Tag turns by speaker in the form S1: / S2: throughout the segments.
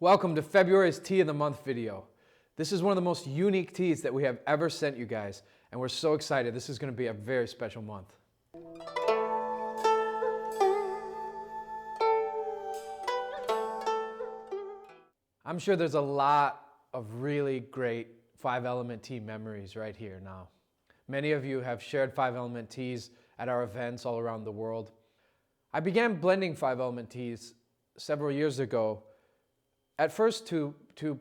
S1: Welcome to February's Tea of the Month video. This is one of the most unique teas that we have ever sent you guys, and we're so excited. This is going to be a very special month. I'm sure there's a lot of really great Five Element tea memories right here now. Many of you have shared Five Element teas at our events all around the world. I began blending Five Element teas several years ago, at first to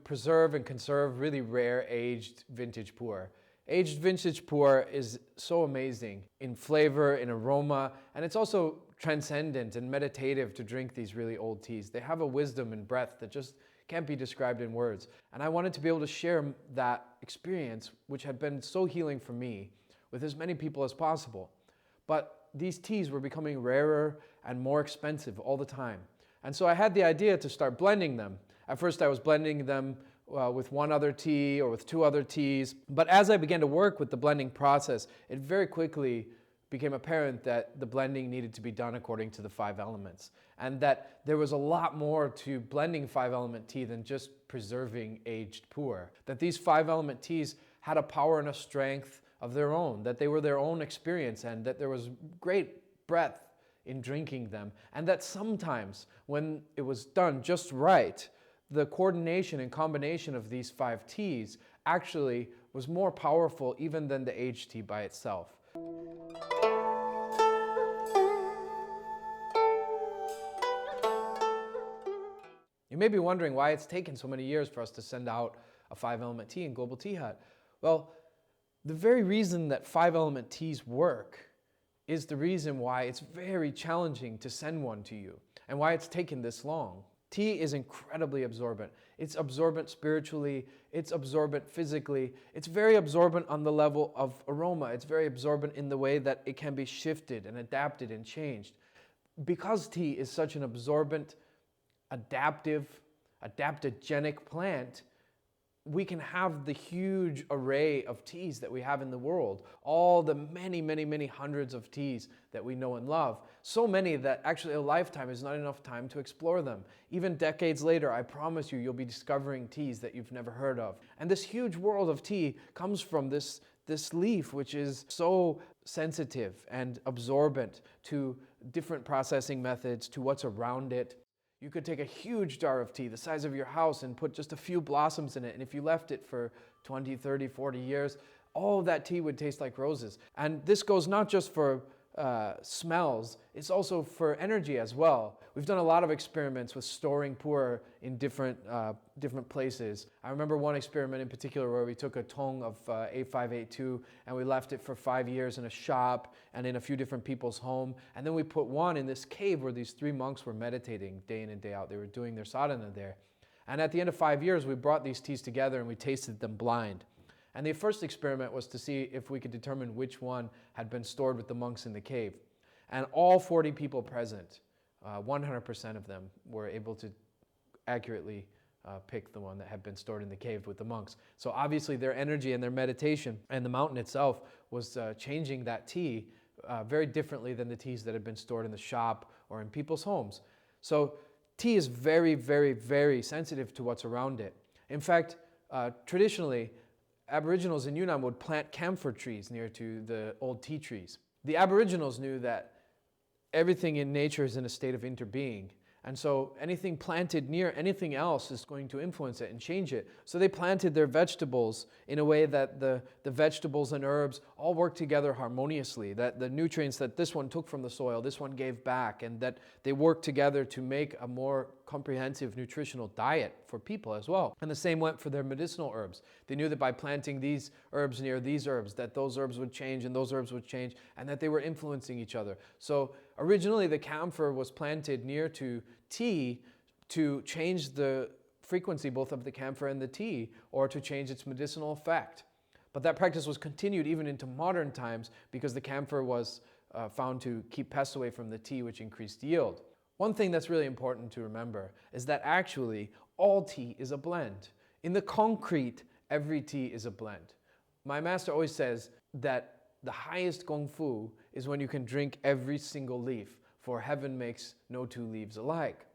S1: preserve and conserve really rare aged vintage pu'er. Aged vintage pu'er is so amazing in flavor, in aroma, and it's also transcendent and meditative to drink these really old teas. They have a wisdom and breadth that just can't be described in words. And I wanted to be able to share that experience, which had been so healing for me, with as many people as possible. But these teas were becoming rarer and more expensive all the time. And so I had the idea to start blending them. At first I was blending them with one other tea or with two other teas. But as I began to work with the blending process, it very quickly became apparent that the blending needed to be done according to the five elements. And that there was a lot more to blending five element tea than just preserving aged pu'er. That these five element teas had a power and a strength of their own, that they were their own experience, and that there was great breadth in drinking them. And that sometimes when it was done just right, the coordination and combination of these five teas actually was more powerful even than the aged tea by itself. You may be wondering why it's taken so many years for us to send out a five element tea in Global Tea Hut. Well, the very reason that five element teas work is the reason why it's very challenging to send one to you and why it's taken this long. Tea is incredibly absorbent. It's absorbent spiritually, it's absorbent physically, it's very absorbent on the level of aroma, it's very absorbent in the way that it can be shifted and adapted and changed. Because tea is such an absorbent, adaptogenic plant, we can have the huge array of teas that we have in the world, all the many hundreds of teas that we know and love. So many that actually a lifetime is not enough time to explore them. Even decades later, I promise you'll be discovering teas that you've never heard of. And this huge world of tea comes from this leaf, which is so sensitive and absorbent to different processing methods, to what's around it. You could take a huge jar of tea the size of your house and put just a few blossoms in it, and if you left it for 20, 30, 40 years, all of that tea would taste like roses. And this goes not just for smells, it's also for energy as well. We've done a lot of experiments with storing pu'er in different places. I remember one experiment in particular where we took a tong of A582 and we left it for 5 years in a shop and in a few different people's home. And then we put one in this cave where these three monks were meditating day in and day out. They were doing their sadhana there. And at the end of 5 years, we brought these teas together and we tasted them blind. And the first experiment was to see if we could determine which one had been stored with the monks in the cave. And all 40 people present, 100% of them were able to accurately pick the one that had been stored in the cave with the monks. So obviously their energy and their meditation and the mountain itself was changing that tea very differently than the teas that had been stored in the shop or in people's homes. So tea is very sensitive to what's around it. In fact, traditionally, Aboriginals in Yunnan would plant camphor trees near to the old tea trees. The Aboriginals knew that everything in nature is in a state of interbeing. And so anything planted near anything else is going to influence it and change it. So they planted their vegetables in a way that the vegetables and herbs all work together harmoniously, that the nutrients that this one took from the soil, this one gave back, and that they work together to make a more comprehensive nutritional diet for people as well. And the same went for their medicinal herbs. They knew that by planting these herbs near these herbs, that those herbs would change and those herbs would change, and that they were influencing each other. So originally the camphor was planted near to tea to change the frequency both of the camphor and the tea, or to change its medicinal effect. But that practice was continued even into modern times because the camphor was found to keep pests away from the tea, which increased yield. One thing that's really important to remember is that actually all tea is a blend. In the concrete, every tea is a blend. My master always says that the highest gong fu is when you can drink every single leaf, for heaven makes no two leaves alike.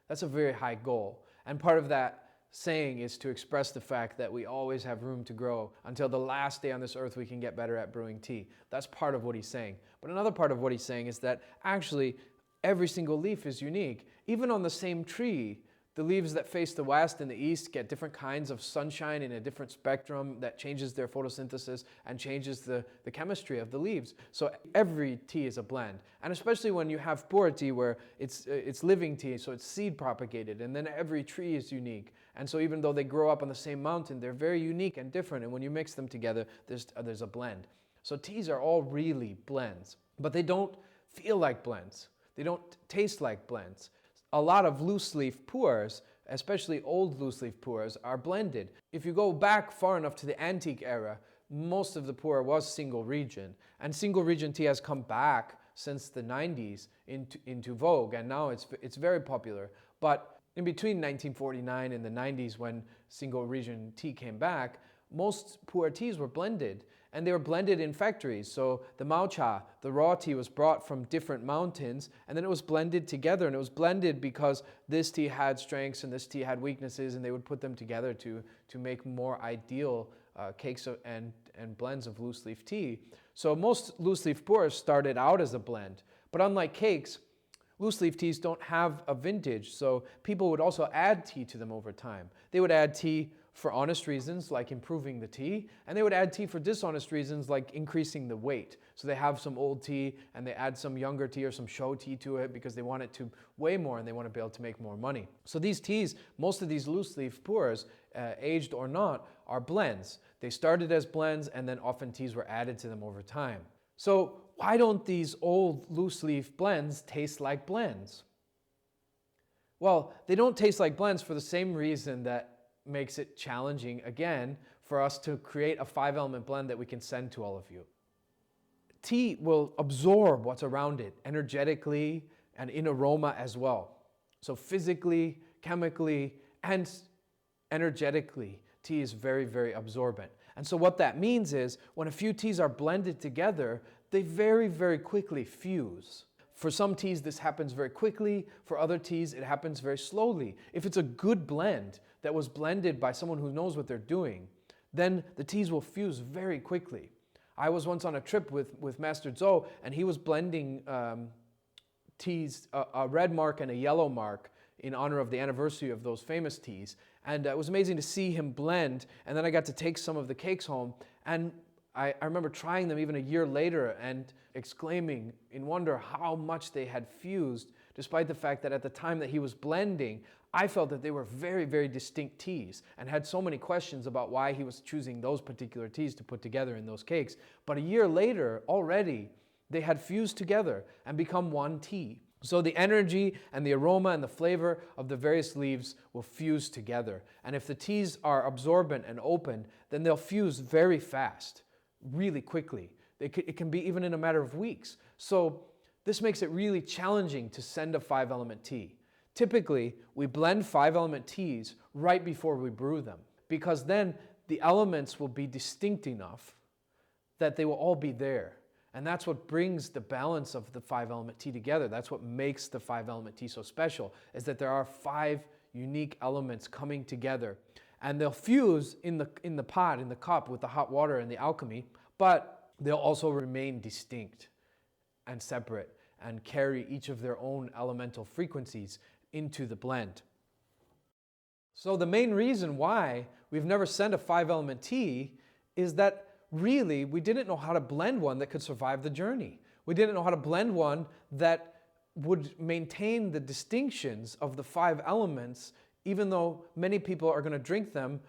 S1: That's a very high goal. And part of that saying is to express the fact that we always have room to grow. Until the last day on this earth, we can get better at brewing tea. That's part of what he's saying. But another part of what he's saying is that actually every single leaf is unique. Even on the same tree, the leaves that face the west and the east get different kinds of sunshine in a different spectrum that changes their photosynthesis and changes the chemistry of the leaves. So every tea is a blend. And especially when you have puerh tea where it's living tea, so it's seed propagated, and then every tree is unique. And so even though they grow up on the same mountain, they're very unique and different. And when you mix them together, there's a blend. So teas are all really blends, but they don't feel like blends. They don't taste like blends. A lot of loose leaf puerhs, especially old loose leaf puerhs, are blended. If you go back far enough to the antique era, most of the puerh was single region. And single region tea has come back since the 90s into vogue, and now it's very popular. But in between 1949 and the 90s, when single region tea came back, most puerh teas were blended, and they were blended in factories. So the mao cha, the raw tea, was brought from different mountains, and then it was blended together. And it was blended because this tea had strengths and this tea had weaknesses, and they would put them together to make more ideal cakes and blends of loose leaf tea. So most loose leaf puerhs started out as a blend, but unlike cakes, loose leaf teas don't have a vintage, so people would also add tea to them over time. They would add tea for honest reasons, like improving the tea, and they would add tea for dishonest reasons, like increasing the weight. So they have some old tea, and they add some younger tea or some show tea to it because they want it to weigh more and they want to be able to make more money. So these teas, most of these loose leaf puerhs, aged or not, are blends. They started as blends, and then often teas were added to them over time. So why don't these old loose leaf blends taste like blends? Well, they don't taste like blends for the same reason that makes it challenging, again, for us to create a 5-element blend that we can send to all of you. Tea will absorb what's around it energetically and in aroma as well. So physically, chemically, and energetically, tea is very, very absorbent. And so what that means is when a few teas are blended together, they very, very quickly fuse. For some teas, this happens very quickly. For other teas, it happens very slowly. If it's a good blend that was blended by someone who knows what they're doing, then the teas will fuse very quickly. I was once on a trip with Master Zhou, and he was blending teas, a red mark and a yellow mark, in honor of the anniversary of those famous teas. And it was amazing to see him blend, and then I got to take some of the cakes home, and I remember trying them even a year later and exclaiming in wonder how much they had fused, despite the fact that at the time that he was blending, I felt that they were very, very distinct teas and had so many questions about why he was choosing those particular teas to put together in those cakes. But a year later, already, they had fused together and become one tea. So the energy and the aroma and the flavor of the various leaves will fuse together. And if the teas are absorbent and open, then they'll fuse very fast, really quickly. It can be even in a matter of weeks. So this makes it really challenging to send a 5-element tea. Typically, we blend 5-element teas right before we brew them, because then the elements will be distinct enough that they will all be there. And that's what brings the balance of the 5-element tea together. That's what makes the 5-element tea so special, is that there are 5 unique elements coming together. And they'll fuse in the pot, in the cup, with the hot water and the alchemy, but they'll also remain distinct and separate and carry each of their own elemental frequencies into the blend. So the main reason why we've never sent a 5-element tea is that really we didn't know how to blend one that could survive the journey. We didn't know how to blend one that would maintain the distinctions of the 5 elements, even though many people are going to drink them,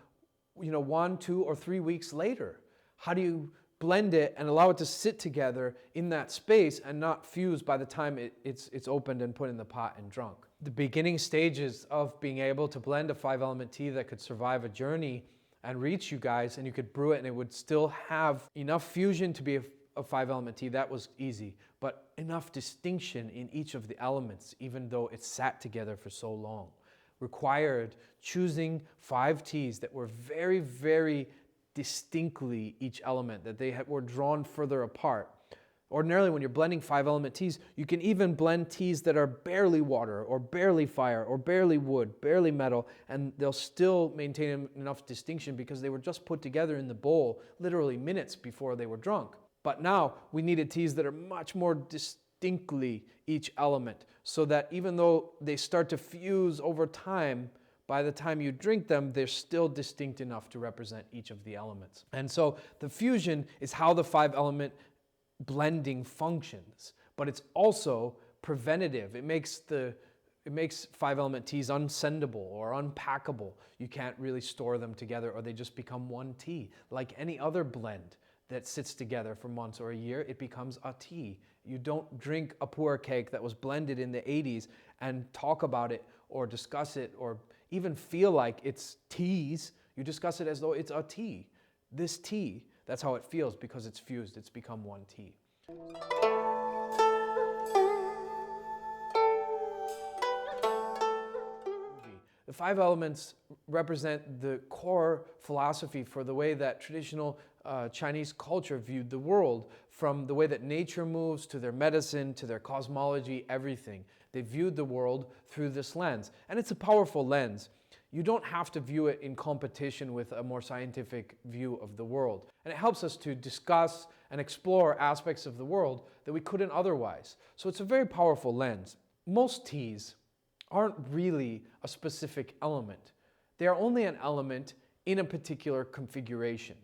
S1: 1, 2, or 3 weeks later. How do you blend it and allow it to sit together in that space and not fuse by the time it's opened and put in the pot and drunk? The beginning stages of being able to blend a 5-element tea that could survive a journey and reach you guys, and you could brew it and it would still have enough fusion to be a 5-element tea, that was easy. But enough distinction in each of the elements, even though it sat together for so long, required choosing 5 teas that were very, very distinctly each element, that they were drawn further apart. Ordinarily, when you're blending 5-element teas, you can even blend teas that are barely water or barely fire or barely wood, barely metal, and they'll still maintain enough distinction because they were just put together in the bowl literally minutes before they were drunk. But now we needed teas that are much more distinctly each element, so that even though they start to fuse over time, by the time you drink them, they're still distinct enough to represent each of the elements. And so the fusion is how the 5-element blending functions, but it's also preventative. It makes 5-element teas unsendable or unpackable. You can't really store them together, or they just become one tea. Like any other blend that sits together for months or a year, it becomes a tea. You don't drink a pu'er cake that was blended in the 80s and talk about it or discuss it or even feel like it's teas. You discuss it as though it's a tea. This tea, that's how it feels because it's fused. It's become one tea. The 5 elements represent the core philosophy for the way that traditional Chinese culture viewed the world, from the way that nature moves to their medicine, to their cosmology, everything. They viewed the world through this lens, and it's a powerful lens. You don't have to view it in competition with a more scientific view of the world. And it helps us to discuss and explore aspects of the world that we couldn't otherwise. So it's a very powerful lens. Most teas aren't really a specific element. They are only an element in a particular configuration.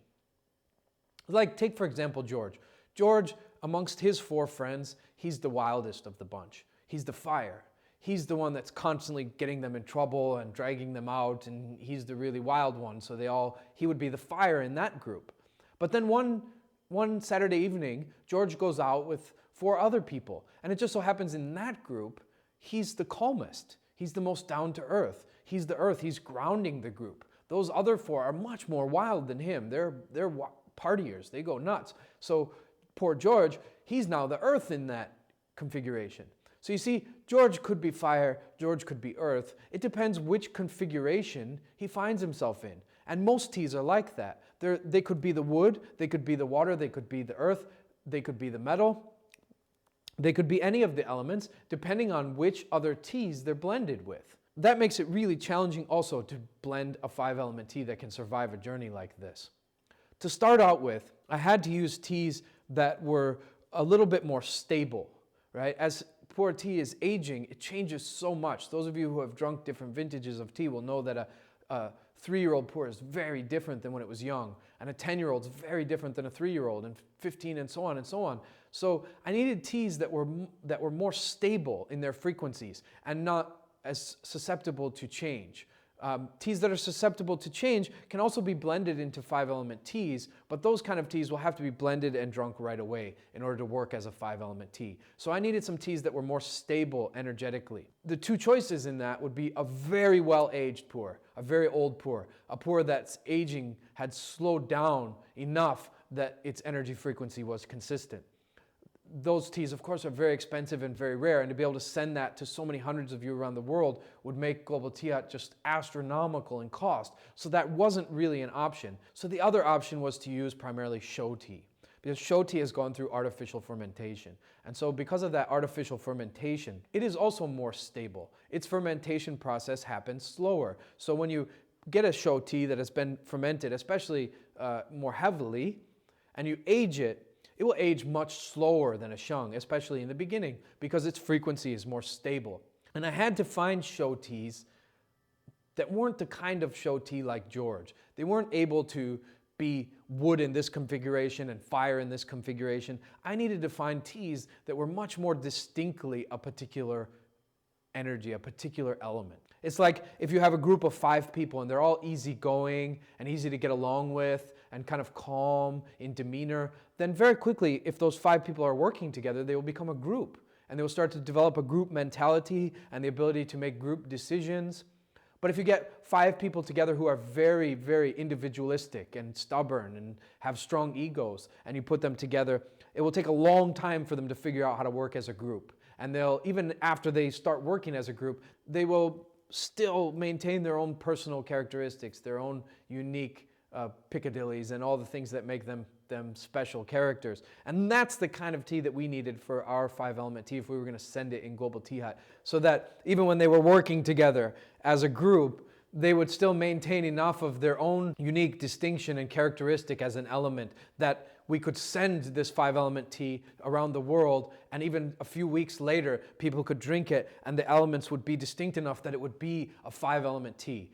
S1: Like, take for example George. George, amongst his 4 friends, he's the wildest of the bunch. He's the fire. He's the one that's constantly getting them in trouble and dragging them out, and he's the really wild one, so he would be the fire in that group. But then one Saturday evening, George goes out with 4 other people, and it just so happens in that group, he's the calmest. He's the most down to earth. He's the earth. He's grounding the group. Those other 4 are much more wild than him. They're partiers. They go nuts. So poor George, he's now the earth in that configuration. So you see, George could be fire, George could be earth. It depends which configuration he finds himself in. And most teas are like that. They could be the wood, they could be the water, they could be the earth, they could be the metal. They could be any of the elements, depending on which other teas they're blended with. That makes it really challenging also to blend a 5-element tea that can survive a journey like this. To start out with, I had to use teas that were a little bit more stable, right? As pu'er tea is aging, it changes so much. Those of you who have drunk different vintages of tea will know that a 3-year-old pu'er is very different than when it was young, and a 10-year-old is very different than a 3-year-old, and 15, and so on and so on. So I needed teas that were more stable in their frequencies and not as susceptible to change. Teas that are susceptible to change can also be blended into 5-element teas, but those kind of teas will have to be blended and drunk right away in order to work as a 5-element tea. So I needed some teas that were more stable energetically. The 2 choices in that would be a very well-aged pu'er, a very old pu'er, a pu'er that's aging had slowed down enough that its energy frequency was consistent. Those teas, of course, are very expensive and very rare, and to be able to send that to so many hundreds of you around the world would make Global Tea Hut just astronomical in cost. So that wasn't really an option. So the other option was to use primarily show tea, because show tea has gone through artificial fermentation. And so because of that artificial fermentation, it is also more stable. Its fermentation process happens slower. So when you get a show tea that has been fermented, especially more heavily, and you age it, it will age much slower than a sheng, especially in the beginning, because its frequency is more stable. And I had to find show teas that weren't the kind of show tea like George. They weren't able to be wood in this configuration and fire in this configuration. I needed to find teas that were much more distinctly a particular energy, a particular element. It's like if you have a group of 5 people and they're all easygoing and easy to get along with and kind of calm in demeanor, then very quickly, if those 5 people are working together, they will become a group, and they will start to develop a group mentality and the ability to make group decisions. But if you get 5 people together who are very, very individualistic and stubborn and have strong egos, and you put them together, it will take a long time for them to figure out how to work as a group. And they'll, even after they start working as a group, they will still maintain their own personal characteristics, their own unique piccadillies and all the things that make them them special characters. And that's the kind of tea that we needed for our 5-element tea if we were going to send it in Global Tea Hut. So that even when they were working together as a group, they would still maintain enough of their own unique distinction and characteristic as an element that we could send this 5-element tea around the world, and even a few weeks later, people could drink it and the elements would be distinct enough that it would be a 5-element tea.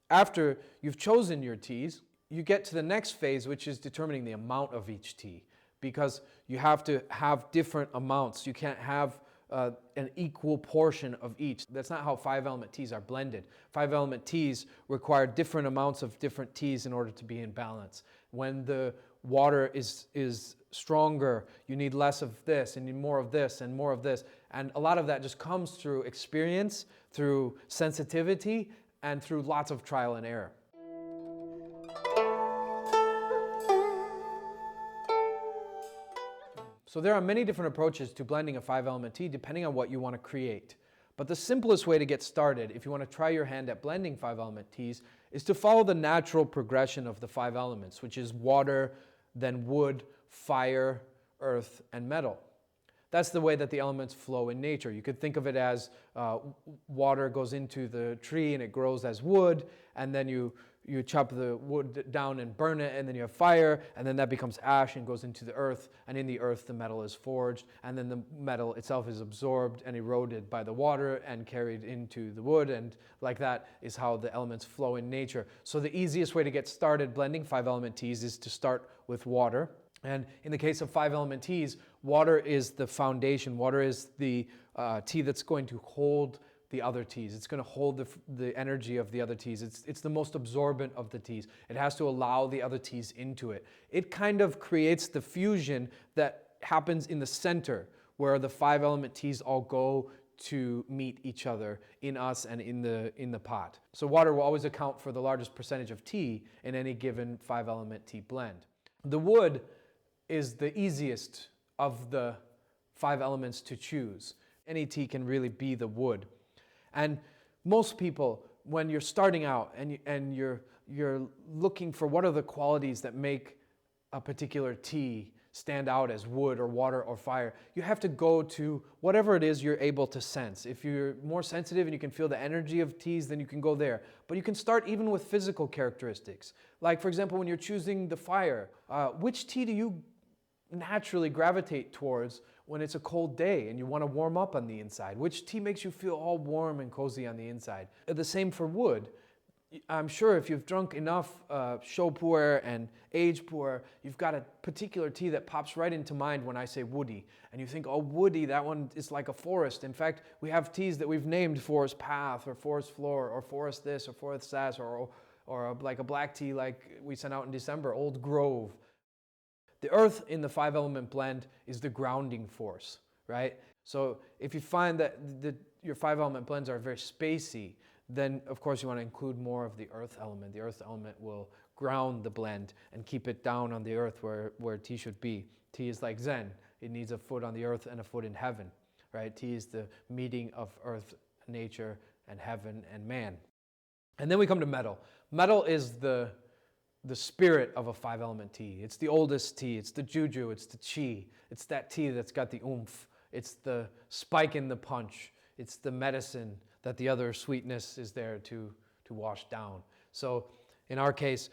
S1: After you've chosen your teas, you get to the next phase, which is determining the amount of each tea, because you have to have different amounts. You can't have an equal portion of each. That's not how 5-element teas are blended. 5-element teas require different amounts of different teas in order to be in balance. When the water is stronger, you need less of this, and you need more of this, and more of this. And a lot of that just comes through experience, through sensitivity, and through lots of trial and error. So there are many different approaches to blending a 5-element tea depending on what you want to create. But the simplest way to get started, if you want to try your hand at blending 5-element teas, is to follow the natural progression of the 5 elements, which is water, then wood, fire, earth, and metal. That's the way that the elements flow in nature. You could think of it as water goes into the tree and it grows as wood, and then you chop the wood down and burn it, and then you have fire, and then that becomes ash and goes into the earth, and in the earth the metal is forged, and then the metal itself is absorbed and eroded by the water and carried into the wood, and like that is how the elements flow in nature. So the easiest way to get started blending 5-element teas is to start with water. And in the case of 5-element teas, water is the foundation. Water is the tea that's going to hold the other teas. It's going to hold the energy of the other teas. It's the most absorbent of the teas. It has to allow the other teas into it. It kind of creates the fusion that happens in the center, where the 5-element teas all go to meet each other in us and in the pot. So water will always account for the largest percentage of tea in any given 5-element tea blend. The wood is the easiest of the 5 elements to choose. Any tea can really be the wood. And most people, when you're starting out and you're looking for what are the qualities that make a particular tea stand out as wood or water or fire, you have to go to whatever it is you're able to sense. If you're more sensitive and you can feel the energy of teas, then you can go there. But you can start even with physical characteristics. Like, for example, when you're choosing the fire, which tea do you naturally gravitate towards when it's a cold day and you want to warm up on the inside? Which tea makes you feel all warm and cozy on the inside? The same for wood. I'm sure if you've drunk enough Chaud Puerh and Age Puerh, you've got a particular tea that pops right into mind when I say woody. And you think, oh, woody, that one is like a forest. In fact, we have teas that we've named Forest Path or Forest Floor or Forest this or Forest Sass or like a black tea like we sent out in December, Old Grove. The earth in the 5-element blend is the grounding force, right? So if you find that your 5-element blends are very spacey, then of course you want to include more of the earth element. The earth element will ground the blend and keep it down on the earth where tea should be. Tea is like Zen. It needs a foot on the earth and a foot in heaven, right? Tea is the meeting of earth, nature, and heaven and man. And then we come to metal. Metal is the spirit of a 5-element tea. It's the oldest tea. It's the juju. It's the chi. It's that tea that's got the oomph. It's the spike in the punch. It's the medicine that the other sweetness is there to wash down. So in our case,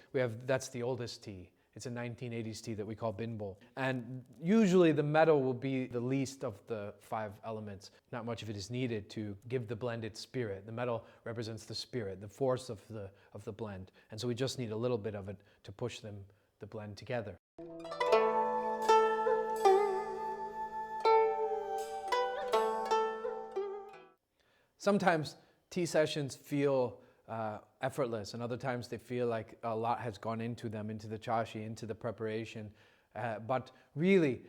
S1: that's the oldest tea. It's a 1980s tea that we call Binbol. And usually the metal will be the least of the 5 elements. Not much of it is needed to give the blend its spirit. The metal represents the spirit, the force of the blend. And so we just need a little bit of it to push the blend together. Sometimes tea sessions feel effortless, and other times they feel like a lot has gone into them, into the chashi, into the preparation. But really,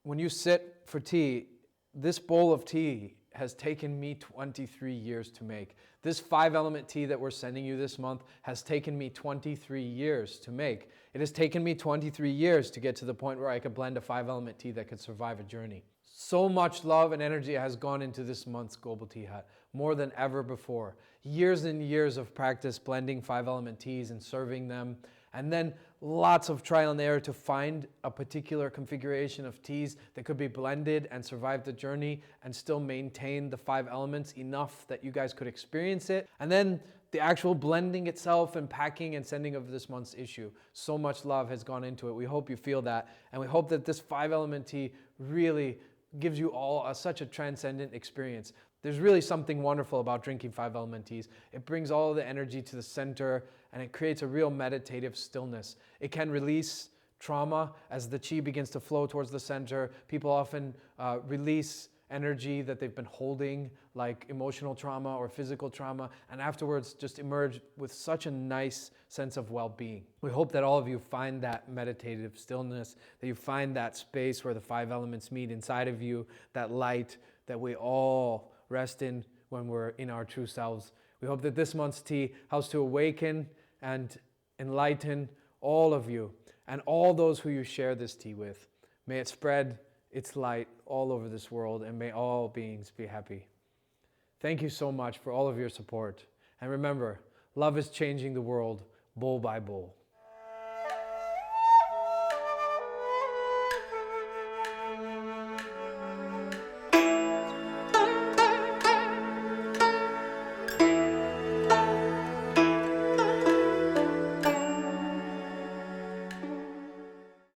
S1: when you sit for tea, this bowl of tea has taken me 23 years to make. This 5-element tea that we're sending you this month has taken me 23 years to make. It has taken me 23 years to get to the point where I could blend a 5-element tea that could survive a journey. So much love and energy has gone into this month's Global Tea Hut. more than ever before. Years and years of practice blending 5-element teas and serving them, and then lots of trial and error to find a particular configuration of teas that could be blended and survive the journey and still maintain the 5 elements enough that you guys could experience it. And then the actual blending itself and packing and sending of this month's issue. So much love has gone into it. We hope you feel that, and we hope that this 5-element tea really gives you all such a transcendent experience. There's really something wonderful about drinking 5-element teas. It brings all the energy to the center, and it creates a real meditative stillness. It can release trauma as the chi begins to flow towards the center. People often release energy that they've been holding, like emotional trauma or physical trauma, and afterwards just emerge with such a nice sense of well-being. We hope that all of you find that meditative stillness, that you find that space where the 5 elements meet inside of you, that light that we all rest in when we're in our true selves. We hope that this month's tea helps to awaken and enlighten all of you and all those who you share this tea with. May it spread its light all over this world, and may all beings be happy. Thank you so much for all of your support. And remember, love is changing the world bowl by bowl.